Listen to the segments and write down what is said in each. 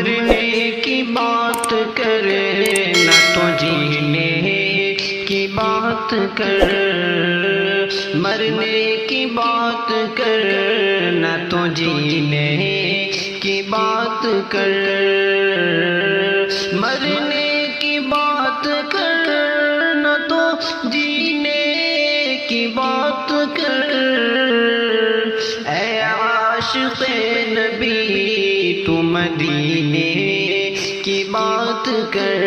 مرنے کی بات کرے نہ تو جینے کی بات کر، مرنے کی بات کر نہ تو جینے کی بات کر، مرنے کی بات کر نہ تو جینے کی بات کر، اے عاشق نبی تو مدینے کی بات کر،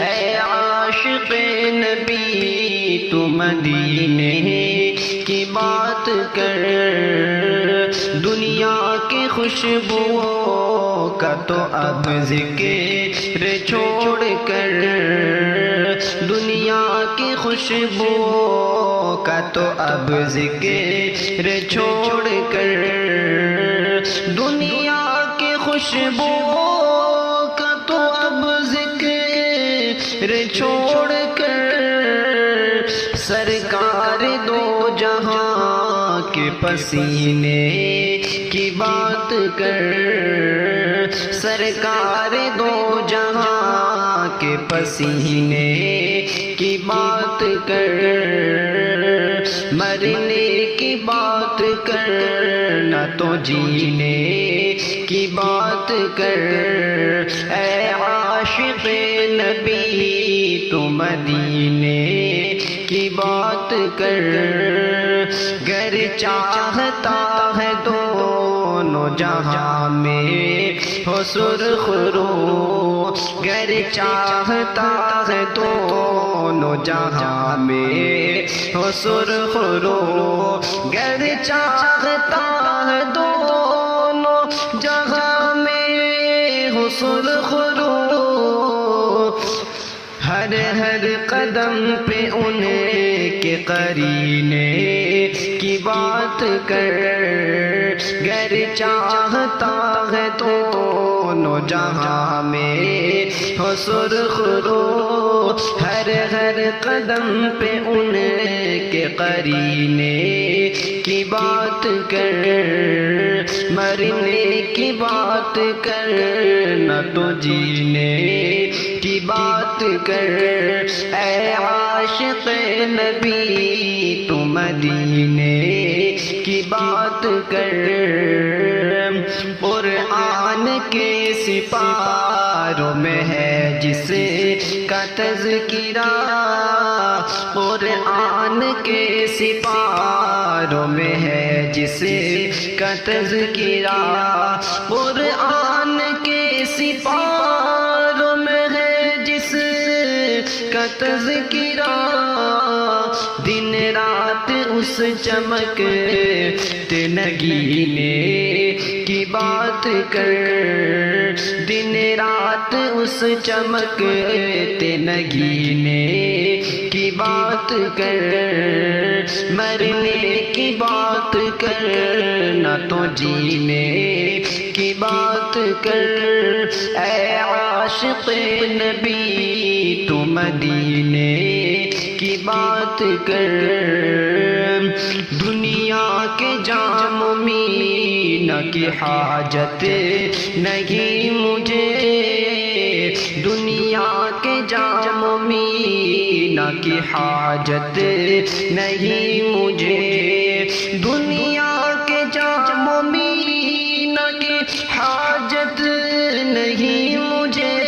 اے عاشق نبی تو مدینے کی بات کر، دنیا کی خوشبوؤں کا تو اب ذکر چھوڑ کر، دنیا کی خوشبوؤں کا تو اب ذکر چھوڑ کر، دنیا کی خوشبوؤں کا تو اب ذکر چھوڑ کر، سرکار دو جہاں کے پسینے کی بات کر، سرکار دو جہاں کے پسینے کی بات کر، مرنے کی بات کر نہ تو جینے کی بات کر، اے عاشق نبی تو مدینے کی بات کر، گر چاہتا ہے دونوں جہاں میں ہو سرخ رو، گر چاہتا ہے دونوں جہاں میں ہو سرخ رو، گر چاہتا ہے دونوں جہاں میں ہو سرخ رو، ہر ہر قدم پہ ان کے قرینے کی بات کر، گر چاہتا ہے دونوں جہاں میں ہو سرخ رو، ہر ہر قدم پہ ان کے قرینے کی بات کر، مرنے کی بات کر نہ تو جینے کی بات کر، اے عاشق نبی تو مدینے کی بات کر، قرآن کے سپاروں میں ہے جس کا تذکرہ، قرآن کے سپاروں میں ہے جس کا تذکرہ، قرآن کے سپاروں میں ہے جس کا تذکرہ، دن رات اس چمکتے نگینے کی بات کر، دن رات اس چمکتے نگینے کی بات کر، مرنے کی بات کر نہ تو جینے کی بات کر، اے عاشق نبی تو مدینے کی بات کر، دنیا کے جام مینہ کی حاجت نہیں مجھے، دنیا کے جام مینہ کی حاجت نہیں مجھے، دنیا کے جام مینہ کی حاجت نہیں مجھے،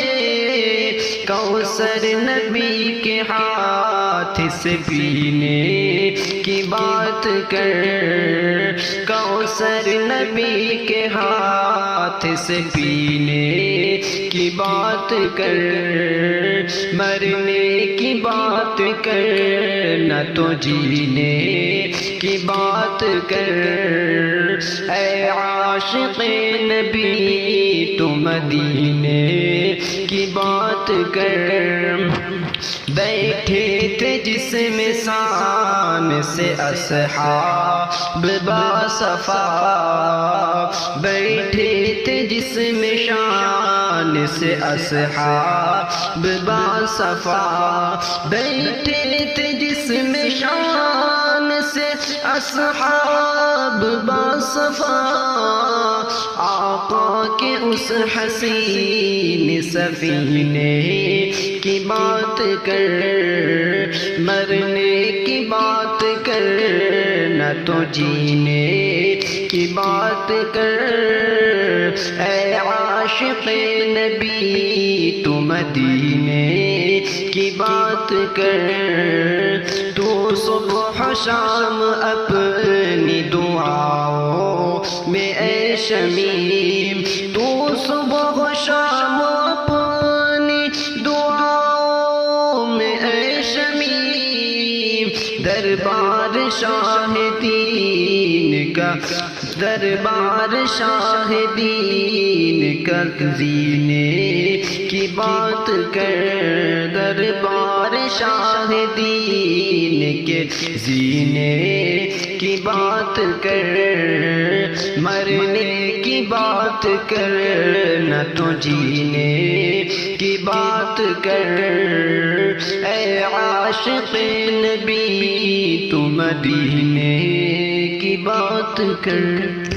کوثر نبی کے ہاتھ سے پینے کی بات کر، کوثر نبی کے ہاتھ سے پینے کی بات کر، مرنے کی بات کر نہ تو جینے کی بات کر، اے عاشق نبی تو مدینے کی بات کر، بیٹھے تھے جس مثال سے اصحاب باصفا، بیٹھے تھے جس میں شان سے اصحاب باصفا، بیٹھے تھے جس میں شان سے اصحاب باصفا آقا کے اس حسین سفینے کی بات کر، مرنے کی بات کر، نہ تو جینے کی بات کر۔ اے عاشق نبی تو مدینے کی بات کر، تو صبح شام اپنی دعاؤں میں اے شمیم، تو صبح شام اپنی دعاؤں میں اے شمیم، دربار شاہ دین کا، دربار شاہ دین کا زینے کی بات کر، دربار شاہ دین کے زینے کی بات کر، مرنے کی بات کر، نہ تو جینے کی بات کر۔ اے عاشق نبی تو مدینے کی بات کر۔